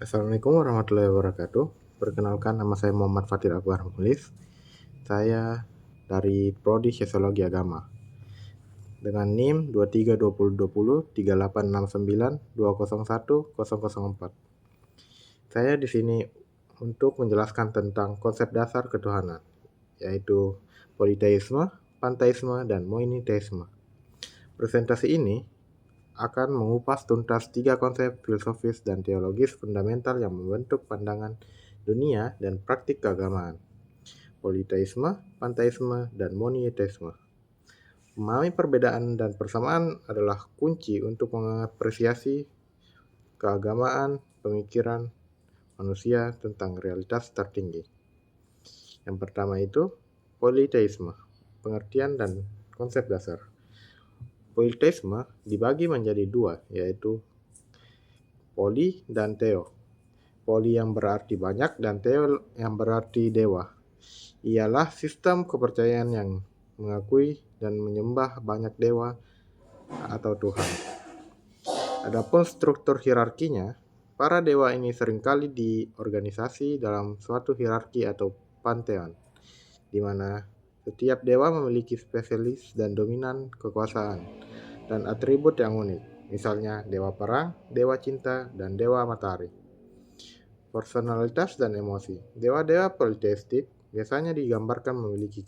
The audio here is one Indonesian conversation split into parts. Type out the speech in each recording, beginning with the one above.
Assalamualaikum warahmatullahi wabarakatuh. Perkenalkan, nama saya Muhammad Fatir Akbar Mulis. Saya dari Prodi Sosiologi Agama dengan NIM 2320203869201004. Saya di sini untuk menjelaskan tentang konsep dasar ketuhanan, yaitu politeisme, panteisme, dan monoteisme. Presentasi ini akan mengupas tuntas 3 konsep filosofis dan teologis fundamental yang membentuk pandangan dunia dan praktik keagamaan: politeisme, panteisme, dan monoteisme. Memahami perbedaan dan persamaan adalah kunci untuk mengapresiasi keagamaan pemikiran manusia tentang realitas tertinggi. Yang pertama itu politeisme, pengertian dan konsep dasar. Politeisme dibagi menjadi dua, yaitu poli dan theo. Poli yang berarti banyak dan theo yang berarti dewa. Ialah sistem kepercayaan yang mengakui dan menyembah banyak dewa atau Tuhan. Adapun struktur hierarkinya, para dewa ini seringkali diorganisasi dalam suatu hierarki atau pantheon, di mana setiap dewa memiliki spesialis dan dominan kekuasaan dan atribut yang unik. Misalnya dewa perang, dewa cinta, dan dewa matahari. Personalitas dan emosi. Dewa-dewa politeistik biasanya digambarkan memiliki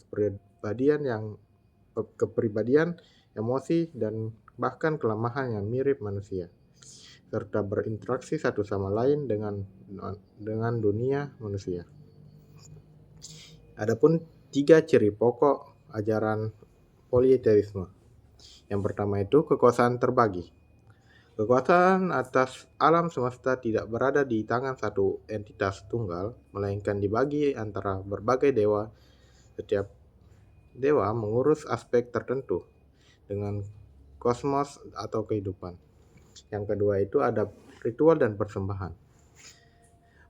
kepribadian, emosi, dan bahkan kelemahan yang mirip manusia, serta berinteraksi satu sama lain dengan dunia manusia. Adapun 3 ciri pokok ajaran politeisme. Yang pertama itu kekuasaan terbagi. Kekuasaan atas alam semesta tidak berada di tangan satu entitas tunggal, melainkan dibagi antara berbagai dewa. Setiap dewa mengurus aspek tertentu dengan kosmos atau kehidupan. Yang kedua itu ada ritual dan persembahan.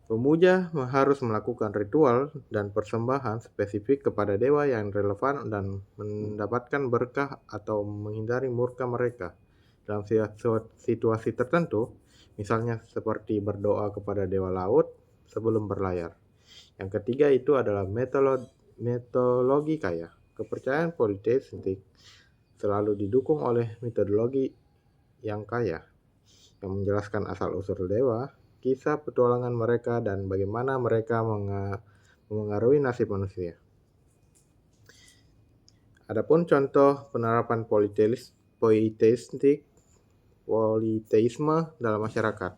Pemuja harus melakukan ritual dan persembahan spesifik kepada dewa yang relevan dan mendapatkan berkah atau menghindari murka mereka dalam situasi tertentu, misalnya seperti berdoa kepada dewa laut sebelum berlayar. Yang ketiga itu adalah mitologi kaya. Kepercayaan politeistik selalu didukung oleh metodologi yang kaya, yang menjelaskan asal-usul dewa, kisah petualangan mereka, dan bagaimana mereka mengaruhi nasib manusia. Adapun contoh penerapan politeisme dalam masyarakat.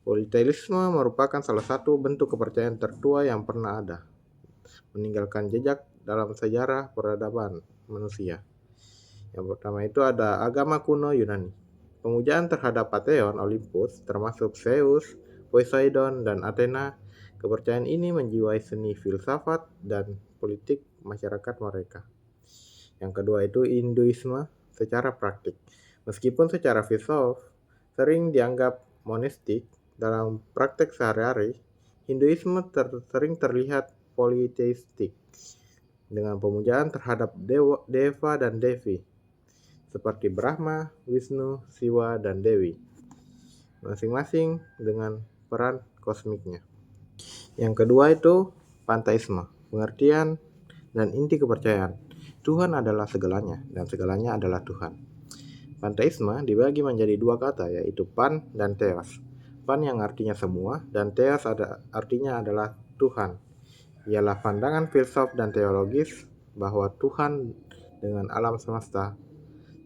Politeisme merupakan salah satu bentuk kepercayaan tertua yang pernah ada, meninggalkan jejak dalam sejarah peradaban manusia. Yang pertama itu ada agama kuno Yunani. Pemujaan terhadap Pantheon Olympus, termasuk Zeus, Poseidon, dan Athena. Kepercayaan ini menjiwai seni filsafat dan politik masyarakat mereka. Yang kedua itu Hinduisme secara praktik. Meskipun secara filsuf sering dianggap monistik, dalam praktek sehari-hari, Hinduisme sering terlihat politeistik, dengan pemujaan terhadap deva dan devi, seperti Brahma, Wisnu, Siwa, dan Dewi, masing-masing dengan peran kosmiknya. Yang kedua itu panteisme, pengertian dan inti kepercayaan. Tuhan adalah segalanya dan segalanya adalah Tuhan. Panteisme dibagi menjadi 2 kata, yaitu pan dan theos. Pan yang artinya semua dan theos artinya adalah Tuhan. Ialah pandangan filsuf dan teologis bahwa Tuhan dengan alam semesta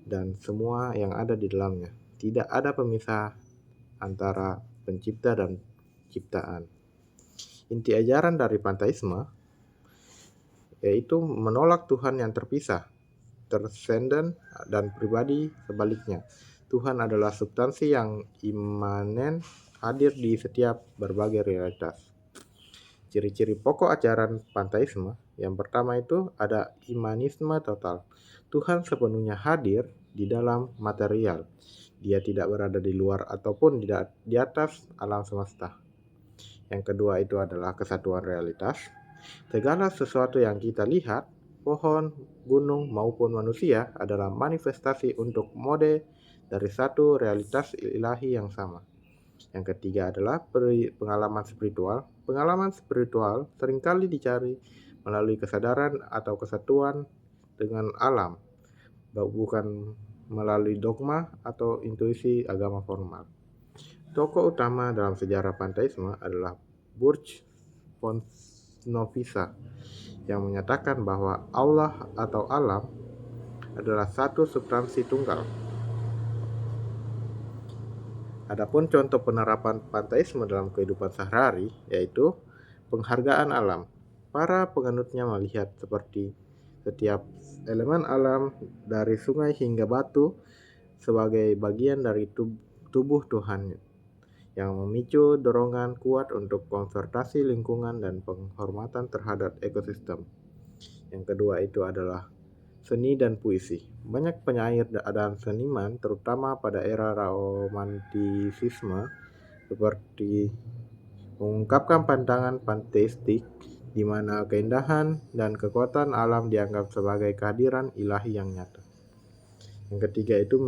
dan semua yang ada di dalamnya. Tidak ada pemisah antara pencipta dan ciptaan. Inti ajaran dari panteisme yaitu menolak Tuhan yang terpisah, transenden, dan pribadi. Sebaliknya, Tuhan adalah substansi yang imanen, hadir di setiap berbagai realitas. Ciri-ciri pokok ajaran panteisme. Yang pertama itu ada imanisme total. Tuhan sepenuhnya hadir di dalam material. Dia tidak berada di luar ataupun di atas alam semesta. Yang kedua itu adalah kesatuan realitas. Segala sesuatu yang kita lihat, pohon, gunung, maupun manusia adalah manifestasi untuk mode dari satu realitas ilahi yang sama. Yang ketiga adalah pengalaman spiritual. Pengalaman spiritual seringkali dicari melalui kesadaran atau kesatuan dengan alam, bukan melalui dogma atau intuisi agama formal. Tokoh utama dalam sejarah panteisme adalah Burj von Novisa yang menyatakan bahwa Allah atau alam adalah satu substansi tunggal. Adapun contoh penerapan panteisme dalam kehidupan sehari-hari yaitu penghargaan alam. Para penganutnya melihat seperti setiap elemen alam dari sungai hingga batu sebagai bagian dari tubuh Tuhan yang memicu dorongan kuat untuk konservasi lingkungan dan penghormatan terhadap ekosistem. Yang kedua itu adalah seni dan puisi. Banyak penyair dan seniman, terutama pada era romantisisme, seperti mengungkapkan pandangan panteistik di mana keindahan dan kekuatan alam dianggap sebagai kehadiran ilahi yang nyata. Yang ketiga itu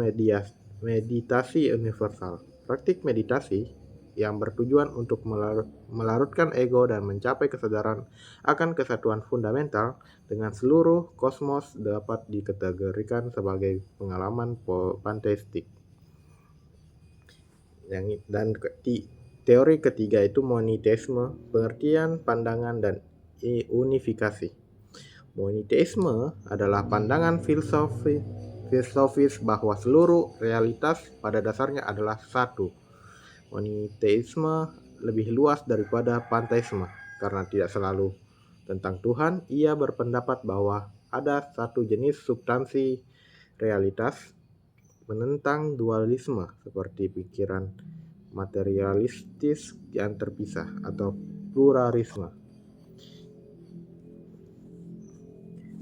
meditasi universal. Praktik meditasi yang bertujuan untuk melarutkan ego dan mencapai kesadaran akan kesatuan fundamental dengan seluruh kosmos dapat dikategorikan sebagai pengalaman panteistik. Teori ketiga itu monoteisme, pengertian, pandangan, dan unifikasi. Monoteisme adalah pandangan filosofis bahwa seluruh realitas pada dasarnya adalah satu. Monoteisme lebih luas daripada panteisme karena tidak selalu tentang Tuhan. Ia berpendapat bahwa ada satu jenis substansi realitas, menentang dualisme seperti pikiran materialistis yang terpisah atau pluralisme.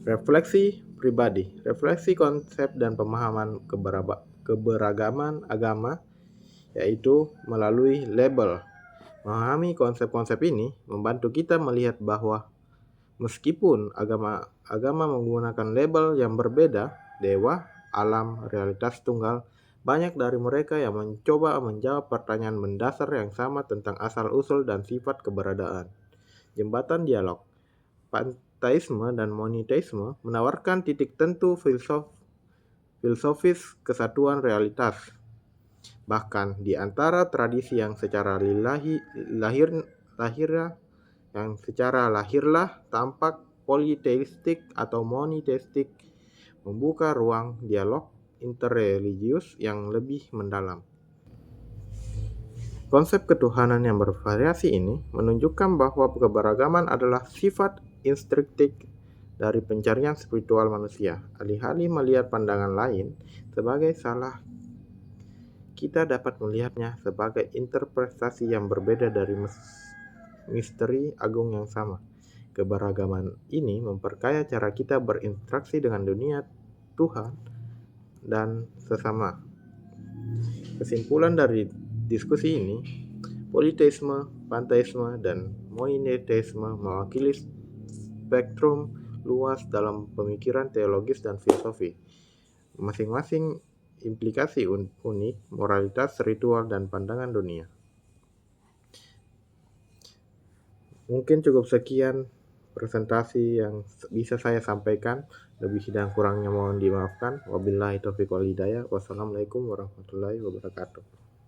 Refleksi pribadi, refleksi konsep dan pemahaman keberagaman agama, yaitu melalui label. Memahami konsep-konsep ini membantu kita melihat bahwa meskipun agama menggunakan label yang berbeda, dewa, alam, realitas tunggal, banyak dari mereka yang mencoba menjawab pertanyaan mendasar yang sama tentang asal-usul dan sifat keberadaan. Jembatan dialog. Panteisme dan monoteisme menawarkan titik tentu filosofis kesatuan realitas. Bahkan di antara tradisi yang secara lahirlah tampak politeistik atau monoteistik, membuka ruang dialog interreligius yang lebih mendalam. Konsep ketuhanan yang bervariasi ini menunjukkan bahwa keberagaman adalah sifat instinktif dari pencarian spiritual manusia. Alih-alih melihat pandangan lain sebagai salah, kita dapat melihatnya sebagai interpretasi yang berbeda dari misteri agung yang sama. Keberagaman ini memperkaya cara kita berinteraksi dengan dunia, Tuhan, dan sesama. Kesimpulan dari diskusi ini, politeisme, panteisme, dan monoteisme mewakili spektrum luas dalam pemikiran teologis dan filosofi. Masing-masing implikasi unik, moralitas, ritual, dan pandangan dunia. Mungkin cukup sekian presentasi yang bisa saya sampaikan. Lebih dan kurangnya mohon dimaafkan. Wabillahi taufiq wal hidayah. Wassalamualaikum warahmatullahi wabarakatuh.